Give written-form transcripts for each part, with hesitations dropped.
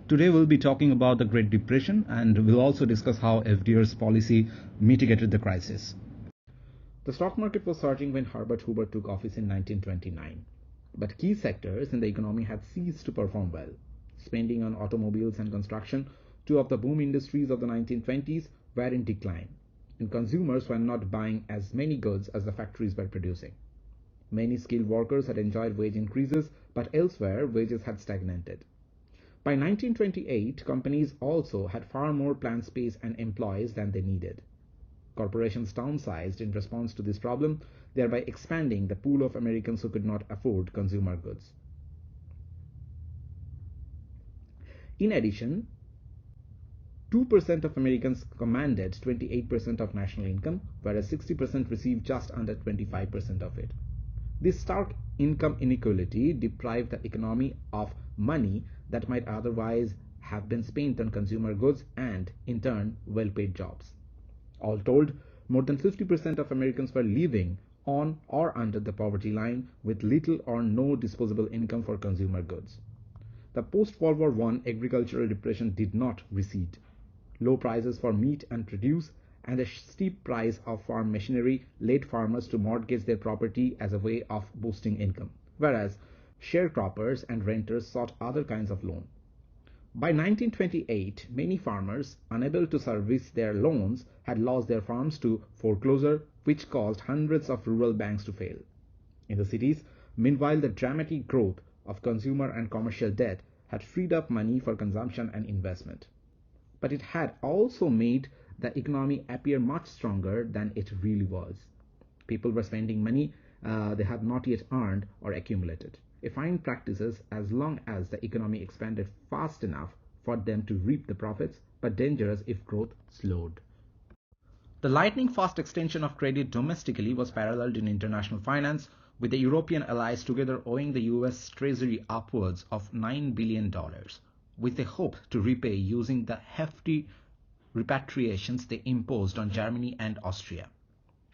Today we'll be talking about the Great Depression, and we'll also discuss how FDR's policy mitigated the crisis. The stock market was surging when Herbert Hoover took office in 1929. But key sectors in the economy had ceased to perform well. Spending on automobiles and construction, two of the boom industries of the 1920s, were in decline, and consumers were not buying as many goods as the factories were producing. Many skilled workers had enjoyed wage increases, but elsewhere wages had stagnated. By 1928, companies also had far more plant space and employees than they needed. Corporations downsized in response to this problem, thereby expanding the pool of Americans who could not afford consumer goods. In addition, 2% of Americans commanded 28% of national income, whereas 60% received just under 25% of it. This stark income inequality deprived the economy of money that might otherwise have been spent on consumer goods and, in turn, well-paid jobs. All told, more than 50% of Americans were living on or under the poverty line with little or no disposable income for consumer goods. The post-World War I agricultural depression did not recede. Low prices for meat and produce and the steep price of farm machinery led farmers to mortgage their property as a way of boosting income, whereas sharecroppers and renters sought other kinds of loan. By 1928, many farmers, unable to service their loans, had lost their farms to foreclosure, which caused hundreds of rural banks to fail. In the cities, meanwhile, the dramatic growth of consumer and commercial debt had freed up money for consumption and investment. But it had also made the economy appear much stronger than it really was. People were spending money they had not yet earned or accumulated. A fine practice as long as the economy expanded fast enough for them to reap the profits, but dangerous if growth slowed. The lightning-fast extension of credit domestically was paralleled in international finance, with the European allies together owing the US Treasury upwards of $9 billion, with a hope to repay using the hefty repatriations they imposed on Germany and Austria.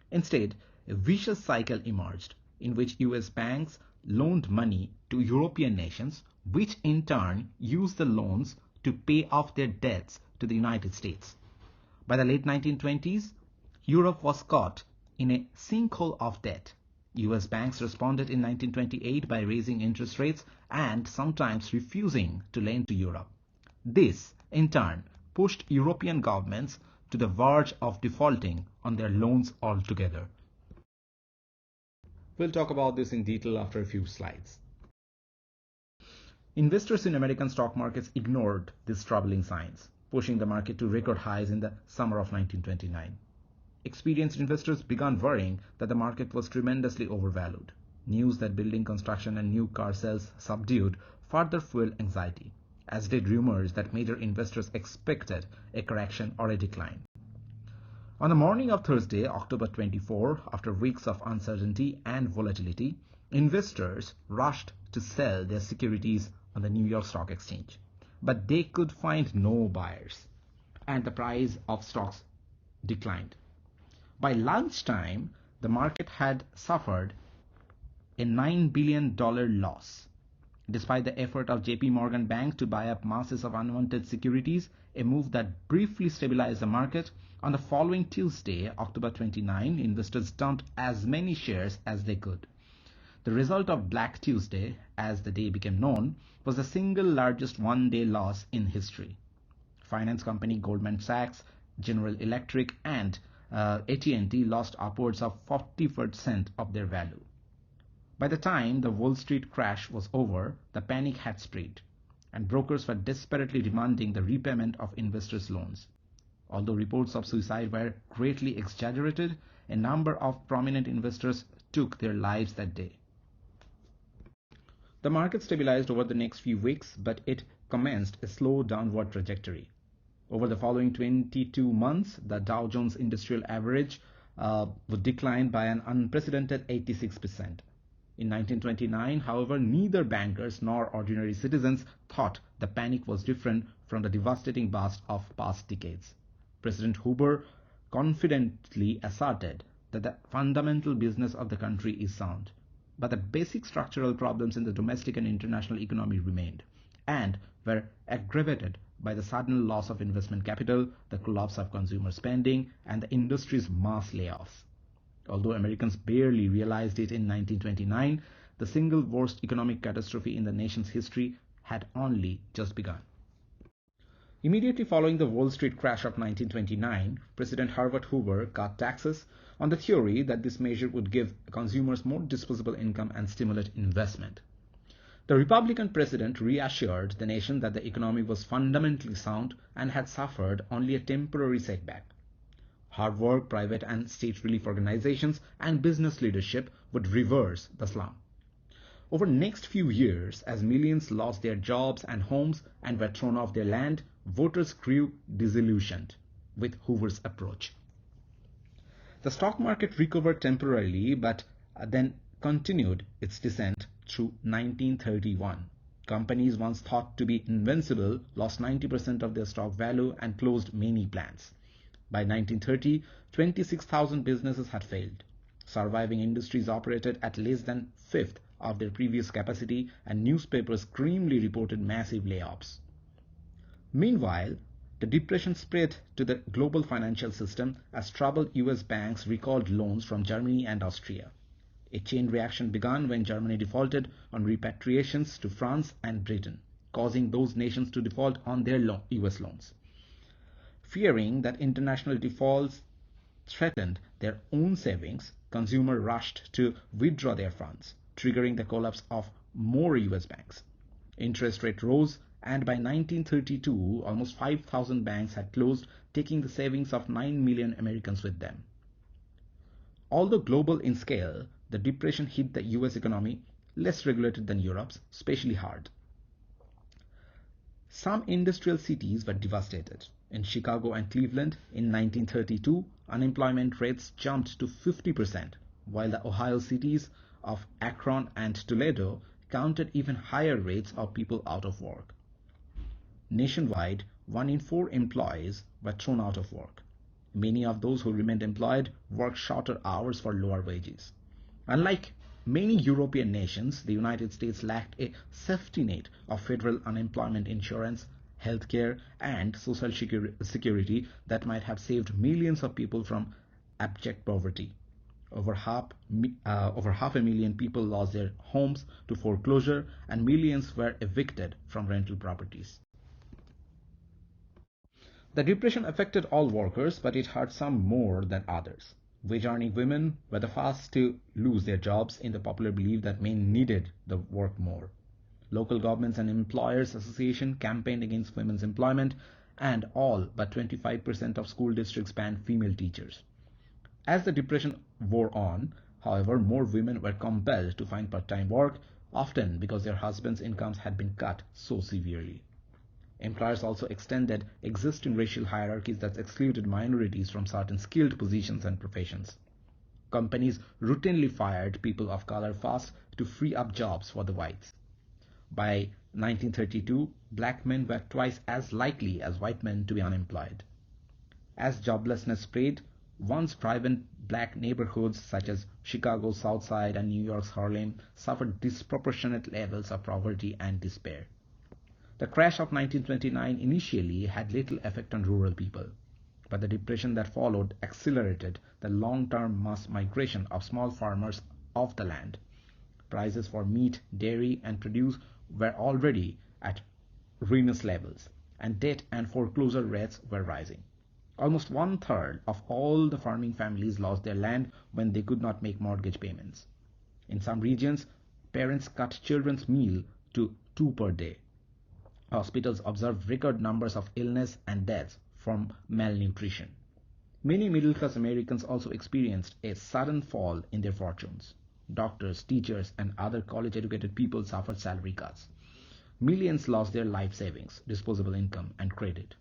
Instead, a vicious cycle emerged, in which US banks loaned money to European nations, which in turn used the loans to pay off their debts to the United States. By the late 1920s, Europe was caught in a sinkhole of debt. US banks responded in 1928 by raising interest rates and sometimes refusing to lend to Europe. This, in turn, pushed European governments to the verge of defaulting on their loans altogether. We'll talk about this in detail after a few slides. Investors in American stock markets ignored these troubling signs, pushing the market to record highs in the summer of 1929. Experienced investors began worrying that the market was tremendously overvalued. News that building construction and new car sales subdued further fueled anxiety, as did rumors that major investors expected a correction or a decline. On the morning of Thursday, October 24, after weeks of uncertainty and volatility, investors rushed to sell their securities on the New York Stock Exchange. But they could find no buyers, and the price of stocks declined. By lunchtime, the market had suffered a $9 billion loss. Despite the effort of JP Morgan Bank to buy up masses of unwanted securities, a move that briefly stabilized the market, on the following Tuesday, October 29, investors dumped as many shares as they could. The result of Black Tuesday, as the day became known, was the single largest one-day loss in history. Finance company Goldman Sachs, General Electric, and AT&T lost upwards of 40% of their value. By the time the Wall Street crash was over, the panic had spread, and brokers were desperately demanding the repayment of investors' loans. Although reports of suicide were greatly exaggerated, a number of prominent investors took their lives that day. The market stabilized over the next few weeks, but it commenced a slow downward trajectory. Over the following 22 months, the Dow Jones Industrial Average would decline by an unprecedented 86%. In 1929, however, neither bankers nor ordinary citizens thought the panic was different from the devastating bust of past decades. President Hoover confidently asserted that the fundamental business of the country is sound, but the basic structural problems in the domestic and international economy remained, and were aggravated by the sudden loss of investment capital, the collapse of consumer spending, and the industry's mass layoffs. Although Americans barely realized it in 1929, the single worst economic catastrophe in the nation's history had only just begun. Immediately following the Wall Street crash of 1929, President Herbert Hoover cut taxes on the theory that this measure would give consumers more disposable income and stimulate investment. The Republican president reassured the nation that the economy was fundamentally sound and had suffered only a temporary setback. Hard work, private and state relief organizations, and business leadership would reverse the slump. Over the next few years, as millions lost their jobs and homes and were thrown off their land, voters grew disillusioned with Hoover's approach. The stock market recovered temporarily, but then continued its descent through 1931. Companies once thought to be invincible lost 90% of their stock value and closed many plants. By 1930, 26,000 businesses had failed. Surviving industries operated at less than a fifth of their previous capacity, and newspapers grimly reported massive layoffs. Meanwhile, the depression spread to the global financial system as troubled US banks recalled loans from Germany and Austria. A chain reaction began when Germany defaulted on repatriations to France and Britain, causing those nations to default on their US loans. Fearing that international defaults threatened their own savings, consumers rushed to withdraw their funds, triggering the collapse of more US banks. Interest rate rose, and by 1932, almost 5,000 banks had closed, taking the savings of 9 million Americans with them. Although global in scale, the depression hit the US economy, less regulated than Europe's, especially hard. Some industrial cities were devastated. In Chicago and Cleveland in 1932, unemployment rates jumped to 50%, while the Ohio cities of Akron and Toledo counted even higher rates of people out of work. Nationwide, 1 in 4 employees were thrown out of work. Many of those who remained employed worked shorter hours for lower wages. Unlike many European nations, the United States lacked a safety net of federal unemployment insurance, healthcare, and social security that might have saved millions of people from abject poverty. Over half a million people lost their homes to foreclosure, and millions were evicted from rental properties. The depression affected all workers, but it hurt some more than others. Wage-earning women were the first to lose their jobs in the popular belief that men needed the work more. Local governments and employers association campaigned against women's employment, and all but 25% of school districts banned female teachers. As the depression wore on, however, more women were compelled to find part-time work, often because their husbands' incomes had been cut so severely. Employers also extended existing racial hierarchies that excluded minorities from certain skilled positions and professions. Companies routinely fired people of color fast to free up jobs for the whites. By 1932, black men were twice as likely as white men to be unemployed. As joblessness spread, once vibrant black neighborhoods such as Chicago's South Side and New York's Harlem suffered disproportionate levels of poverty and despair. The crash of 1929 initially had little effect on rural people, but the depression that followed accelerated the long-term mass migration of small farmers off the land. Prices for meat, dairy, and produce were already at ruinous levels, and debt and foreclosure rates were rising. Almost 1/3 of all the farming families lost their land when they could not make mortgage payments. In some regions, parents cut children's meal to 2 per day. Hospitals observed record numbers of illness and deaths from malnutrition. Many middle-class Americans also experienced a sudden fall in their fortunes. Doctors, teachers, and other college-educated people suffered salary cuts. Millions lost their life savings, disposable income, and credit.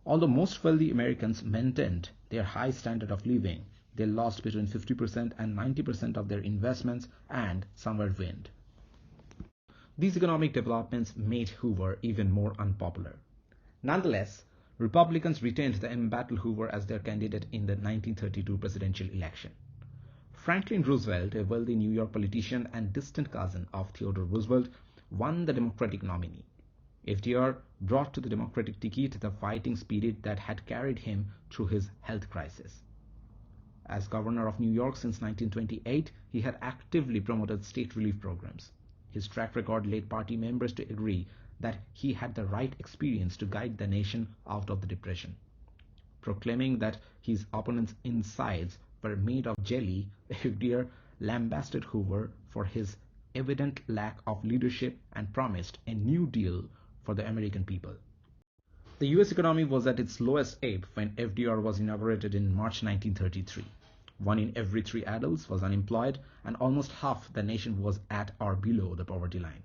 Although most wealthy Americans maintained their high standard of living, they lost between 50% and 90% of their investments, and some were ruined. These economic developments made Hoover even more unpopular. Nonetheless, Republicans retained the embattled Hoover as their candidate in the 1932 presidential election. Franklin Roosevelt, a wealthy New York politician and distant cousin of Theodore Roosevelt, won the Democratic nominee. FDR brought to the Democratic ticket the fighting spirit that had carried him through his health crisis. As governor of New York since 1928, he had actively promoted state relief programs. His track record led party members to agree that he had the right experience to guide the nation out of the Depression. Proclaiming that his opponent's insides were made of jelly, FDR lambasted Hoover for his evident lack of leadership and promised a New Deal for the American people. The US economy was at its lowest ebb when FDR was inaugurated in March 1933. 1 in every 3 adults was unemployed, and almost half the nation was at or below the poverty line.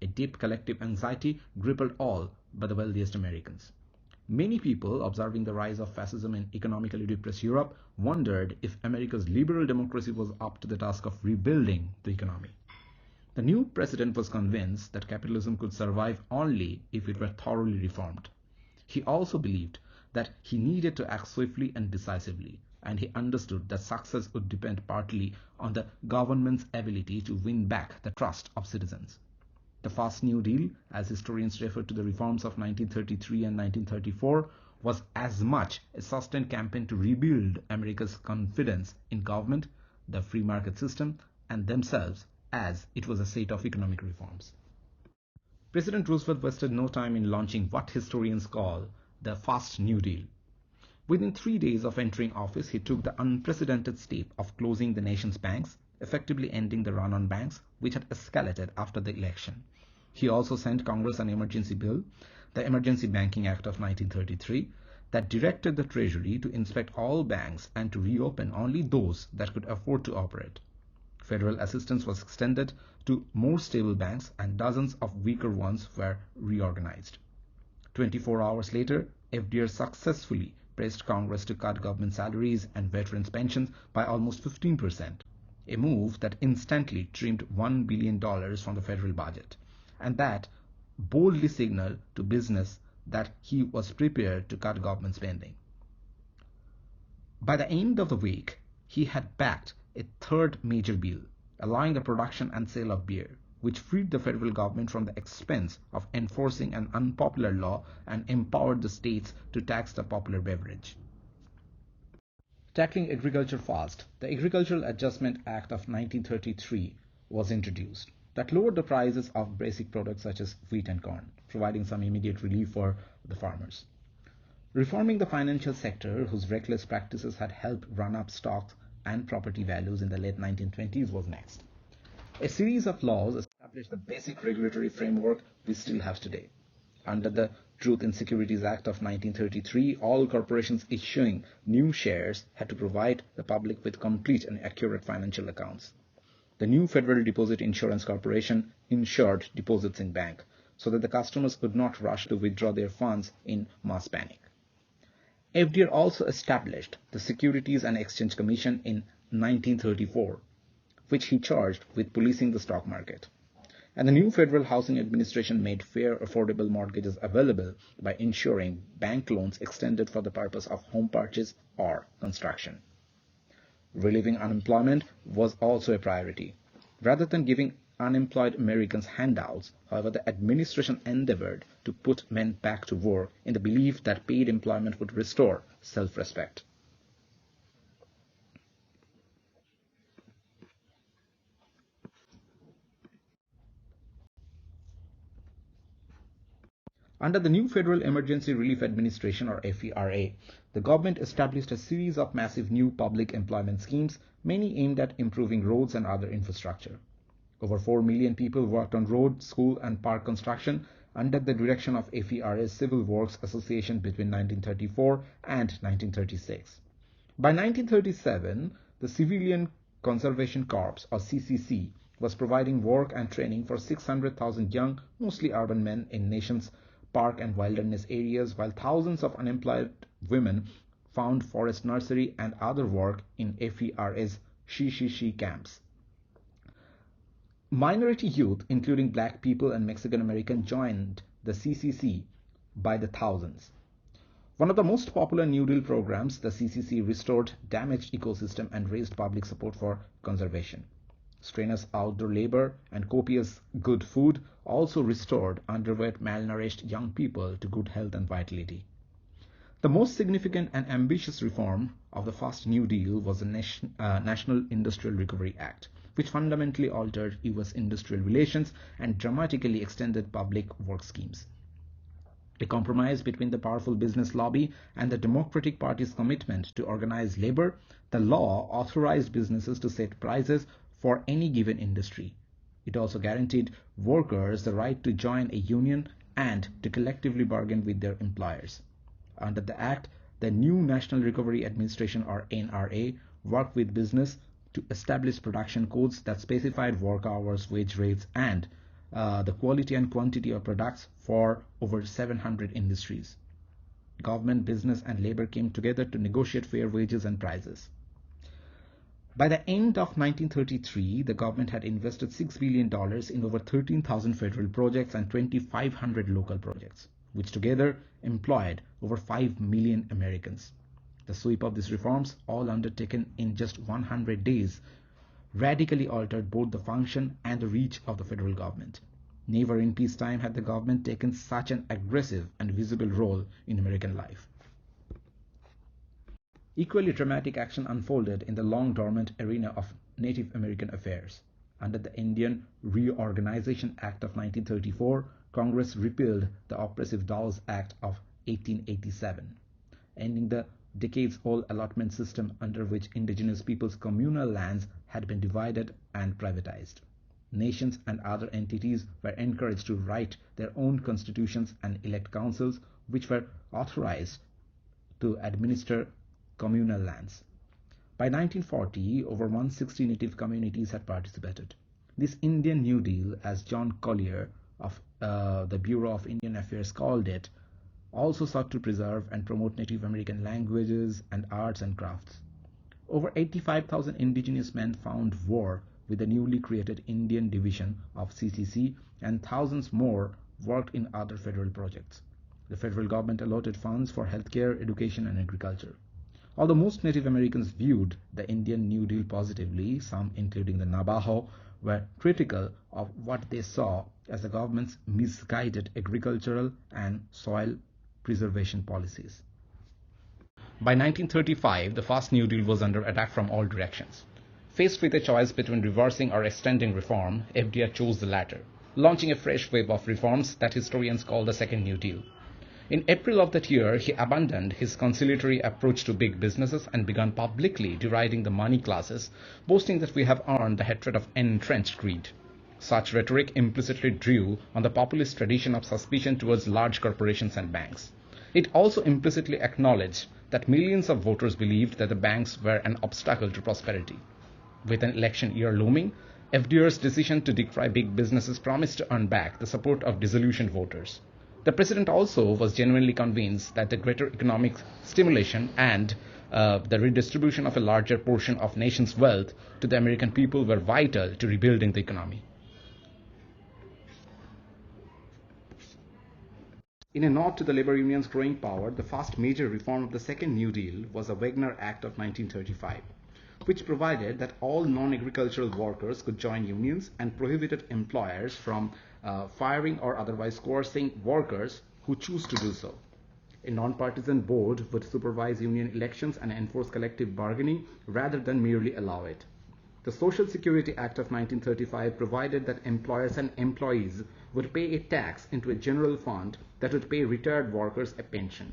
A deep collective anxiety gripped all but the wealthiest Americans. Many people, observing the rise of fascism in economically depressed Europe, wondered if America's liberal democracy was up to the task of rebuilding the economy. The new president was convinced that capitalism could survive only if it were thoroughly reformed. He also believed that he needed to act swiftly and decisively, and he understood that success would depend partly on the government's ability to win back the trust of citizens. The Fast New Deal, as historians refer to the reforms of 1933 and 1934, was as much a sustained campaign to rebuild America's confidence in government, the free market system, and themselves, as it was a set of economic reforms. President Roosevelt wasted no time in launching what historians call the Fast New Deal. Within 3 days of entering office, he took the unprecedented step of closing the nation's banks, effectively ending the run on banks, which had escalated after the election. He also sent Congress an emergency bill, the Emergency Banking Act of 1933, that directed the Treasury to inspect all banks and to reopen only those that could afford to operate. Federal assistance was extended to more stable banks, and dozens of weaker ones were reorganized. 24 hours later, FDR successfully pressed Congress to cut government salaries and veterans' pensions by almost 15%, a move that instantly trimmed $1 billion from the federal budget, and that boldly signaled to business that he was prepared to cut government spending. By the end of the week, he had backed a third major bill, allowing the production and sale of beer, which freed the federal government from the expense of enforcing an unpopular law and empowered the states to tax the popular beverage. Tackling agriculture fast, the Agricultural Adjustment Act of 1933 was introduced that lowered the prices of basic products such as wheat and corn, providing some immediate relief for the farmers. Reforming the financial sector, whose reckless practices had helped run up stocks and property values in the late 1920s, was next. A series of laws established the basic regulatory framework we still have today. Under the Truth in Securities Act of 1933, all corporations issuing new shares had to provide the public with complete and accurate financial accounts. The new Federal Deposit Insurance Corporation insured deposits in banks so that the customers could not rush to withdraw their funds in mass panic. FDR also established the Securities and Exchange Commission in 1934, which he charged with policing the stock market. And the new Federal Housing Administration made fair, affordable mortgages available by ensuring bank loans extended for the purpose of home purchase or construction. Relieving unemployment was also a priority. Rather than giving unemployed Americans handouts, however, the administration endeavored to put men back to work in the belief that paid employment would restore self-respect. Under the new Federal Emergency Relief Administration, or FERA, the government established a series of massive new public employment schemes, many aimed at improving roads and other infrastructure. Over 4 million people worked on road, school, and park construction under the direction of FERA's Civil Works Association between 1934 and 1936. By 1937, the Civilian Conservation Corps, or CCC, was providing work and training for 600,000 young, mostly urban men in nation's park and wilderness areas, while thousands of unemployed women found forest nursery and other work in FERA's She camps. Minority youth, including black people and Mexican Americans, joined the CCC by the thousands. One of the most popular New Deal programs, the CCC restored damaged ecosystem and raised public support for conservation. Strenuous outdoor labor and copious good food also restored underweight, malnourished young people to good health and vitality. The most significant and ambitious reform of the first New Deal was the National Industrial Recovery Act, which fundamentally altered US industrial relations and dramatically extended public work schemes. A compromise between the powerful business lobby and the Democratic Party's commitment to organize labor, the law authorized businesses to set prices for any given industry. It also guaranteed workers the right to join a union and to collectively bargain with their employers. Under the Act, the new National Recovery Administration, or NRA, worked with business to establish production codes that specified work hours, wage rates, and the quality and quantity of products for over 700 industries. Government, business, and labor came together to negotiate fair wages and prices. By the end of 1933, the government had invested $6 billion in over 13,000 federal projects and 2,500 local projects, which together employed over 5 million Americans. The sweep of these reforms, all undertaken in just 100 days, radically altered both the function and the reach of the federal government. Never in peacetime had the government taken such an aggressive and visible role in American life. Equally dramatic action unfolded in the long-dormant arena of Native American affairs. Under the Indian Reorganization Act of 1934, Congress repealed the Oppressive Dawes Act of 1887, ending the decades-old allotment system under which indigenous peoples' communal lands had been divided and privatized. Nations and other entities were encouraged to write their own constitutions and elect councils, which were authorized to administer communal lands. By 1940, over 160 native communities had participated. This Indian New Deal, as John Collier of the Bureau of Indian Affairs called it, also sought to preserve and promote Native American languages and arts and crafts. Over 85,000 indigenous men found war with the newly created Indian Division of CCC, and thousands more worked in other federal projects. The federal government allotted funds for healthcare, education, and agriculture. Although most Native Americans viewed the Indian New Deal positively, some, including the Navajo, were critical of what they saw as the government's misguided agricultural and soil preservation policies. By 1935, the first New Deal was under attack from all directions. Faced with a choice between reversing or extending reform, FDR chose the latter, launching a fresh wave of reforms that historians call the Second New Deal. In April of that year, he abandoned his conciliatory approach to big businesses and began publicly deriding the money classes, boasting that we have earned the hatred of entrenched greed. Such rhetoric implicitly drew on the populist tradition of suspicion towards large corporations and banks. It also implicitly acknowledged that millions of voters believed that the banks were an obstacle to prosperity. With an election year looming, FDR's decision to decry big businesses promised to earn back the support of disillusioned voters. The president also was genuinely convinced that the greater economic stimulation and the redistribution of a larger portion of nation's wealth to the American people were vital to rebuilding the economy. In a nod to the labor union's growing power, the first major reform of the Second New Deal was the Wagner Act of 1935, which provided that all non-agricultural workers could join unions and prohibited employers from firing or otherwise coercing workers who choose to do so. A non-partisan board would supervise union elections and enforce collective bargaining rather than merely allow it. The Social Security Act of 1935 provided that employers and employees would pay a tax into a general fund that would pay retired workers a pension.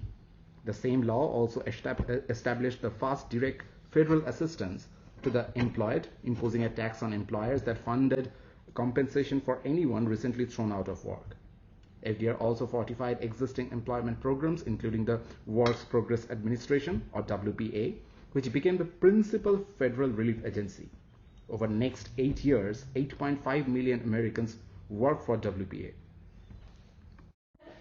The same law also established the first direct federal assistance to the employed, imposing a tax on employers that funded compensation for anyone recently thrown out of work. FDR also fortified existing employment programs, including the Works Progress Administration, or WPA, which became the principal federal relief agency. Over the next 8 years, 8.5 million Americans worked for WPA.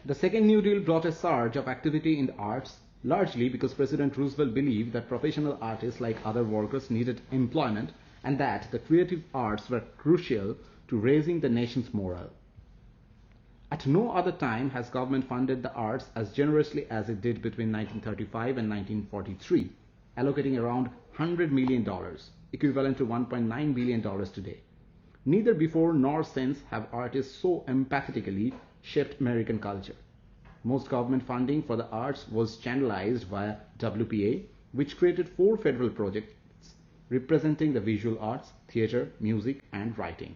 The Second New Deal brought a surge of activity in the arts, largely because President Roosevelt believed that professional artists like other workers needed employment and that the creative arts were crucial to raising the nation's morale. At no other time has government funded the arts as generously as it did between 1935 and 1943, allocating around $100 million, equivalent to $1.9 billion today. Neither before nor since have artists so empathetically shaped American culture. Most government funding for the arts was channelized via WPA, which created 4 federal projects representing the visual arts, theater, music, and writing.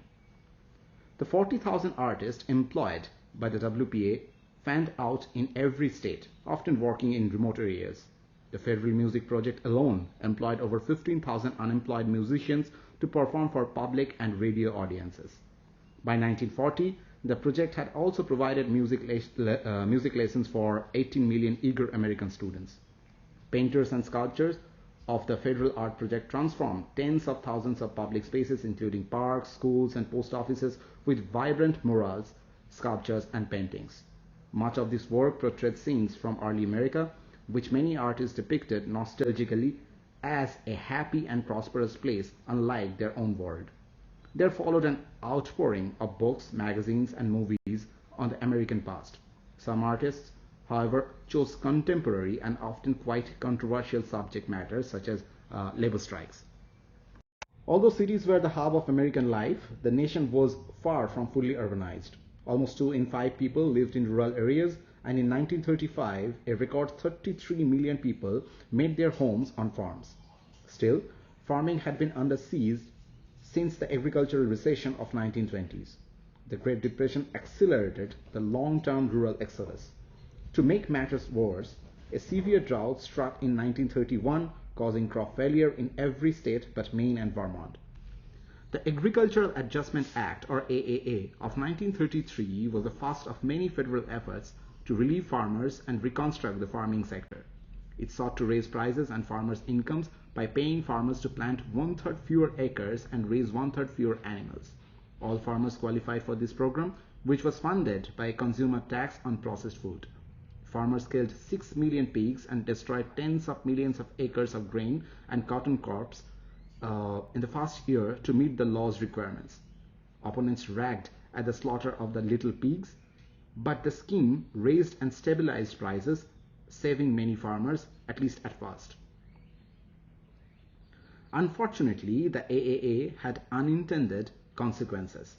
The 40,000 artists employed by the WPA fanned out in every state, often working in remote areas. The Federal Music Project alone employed over 15,000 unemployed musicians to perform for public and radio audiences. By 1940, the project had also provided music lessons for 18 million eager American students. Painters and sculptors of the Federal Art Project transformed tens of thousands of public spaces, including parks, schools, and post offices, with vibrant murals, sculptures, and paintings. Much of this work portrayed scenes from early America, which many artists depicted nostalgically as a happy and prosperous place unlike their own world. There followed an outpouring of books, magazines, and movies on the American past. Some artists, however, chose contemporary and often quite controversial subject matters such as labor strikes. Although cities were the hub of American life, the nation was far from fully urbanized. Almost 2 in 5 people lived in rural areas, and in 1935, a record 33 million people made their homes on farms. Still, farming had been under siege since the agricultural recession of 1920s. The Great Depression accelerated the long-term rural exodus. To make matters worse, a severe drought struck in 1931, causing crop failure in every state but Maine and Vermont. The Agricultural Adjustment Act, or AAA, of 1933 was the first of many federal efforts to relieve farmers and reconstruct the farming sector. It sought to raise prices and farmers' incomes by paying farmers to plant 1/3 fewer acres and raise 1/3 fewer animals. All farmers qualified for this program, which was funded by a consumer tax on processed food. Farmers killed 6 million pigs and destroyed tens of millions of acres of grain and cotton crops in the first year to meet the law's requirements. Opponents ragged at the slaughter of the little pigs, but the scheme raised and stabilized prices, saving many farmers, at least at first. Unfortunately, the AAA had unintended consequences.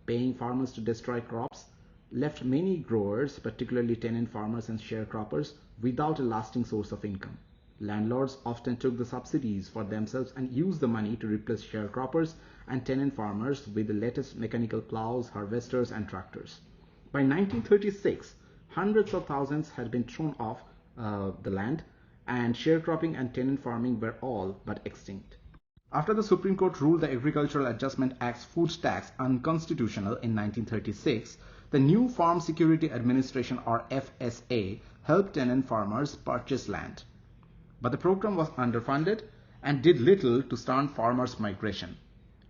Paying farmers to destroy crops left many growers, particularly tenant farmers and sharecroppers, without a lasting source of income. Landlords often took the subsidies for themselves and used the money to replace sharecroppers and tenant farmers with the latest mechanical plows, harvesters, and tractors. By 1936, hundreds of thousands had been thrown off the land, and sharecropping and tenant farming were all but extinct. After the Supreme Court ruled the Agricultural Adjustment Act's food tax unconstitutional in 1936, the new Farm Security Administration, or FSA, helped tenant farmers purchase land. But the program was underfunded and did little to stunt farmers' migration.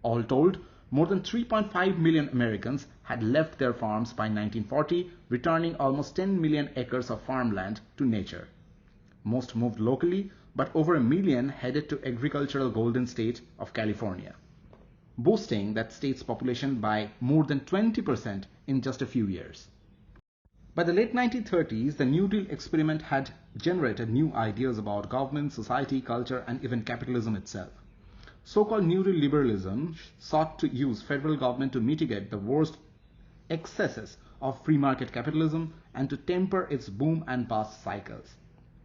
All told, more than 3.5 million Americans had left their farms by 1940, returning almost 10 million acres of farmland to nature. Most moved locally, but over 1 million headed to agricultural golden state of California, boosting that state's population by more than 20% in just a few years. By the late 1930s, the New Deal experiment had generated new ideas about government, society, culture, and even capitalism itself. So-called New Deal liberalism sought to use federal government to mitigate the worst excesses of free market capitalism and to temper its boom and bust cycles.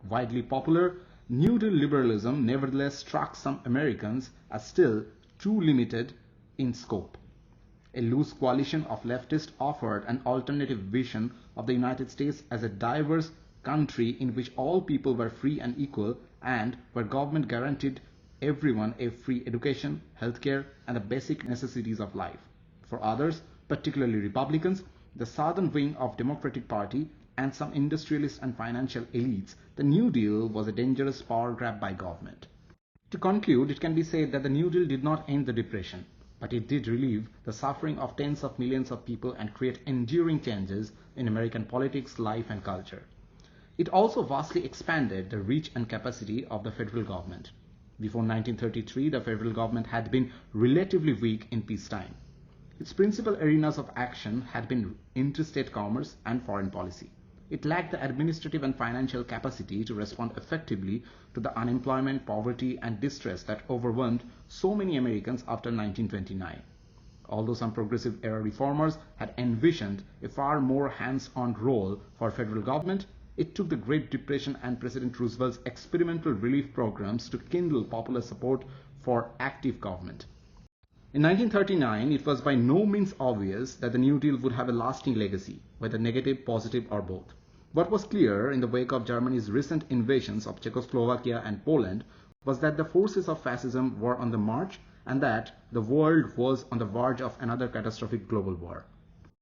Widely popular, New Deal liberalism nevertheless struck some Americans as still too limited in scope. A loose coalition of leftists offered an alternative vision of the United States as a diverse country in which all people were free and equal, and where government guaranteed everyone a free education, healthcare, and the basic necessities of life. For others, particularly Republicans, the southern wing of Democratic Party, and some industrialists and financial elites, the New Deal was a dangerous power grab by government. To conclude, it can be said that the New Deal did not end the Depression, but it did relieve the suffering of tens of millions of people and create enduring changes in American politics, life, and culture. It also vastly expanded the reach and capacity of the federal government. Before 1933, the federal government had been relatively weak in peacetime. Its principal arenas of action had been interstate commerce and foreign policy. It lacked the administrative and financial capacity to respond effectively to the unemployment, poverty, and distress that overwhelmed so many Americans after 1929. Although some progressive era reformers had envisioned a far more hands-on role for federal government, it took the Great Depression and President Roosevelt's experimental relief programs to kindle popular support for active government. In 1939, it was by no means obvious that the New Deal would have a lasting legacy, whether negative, positive, or both. What was clear in the wake of Germany's recent invasions of Czechoslovakia and Poland was that the forces of fascism were on the march and that the world was on the verge of another catastrophic global war.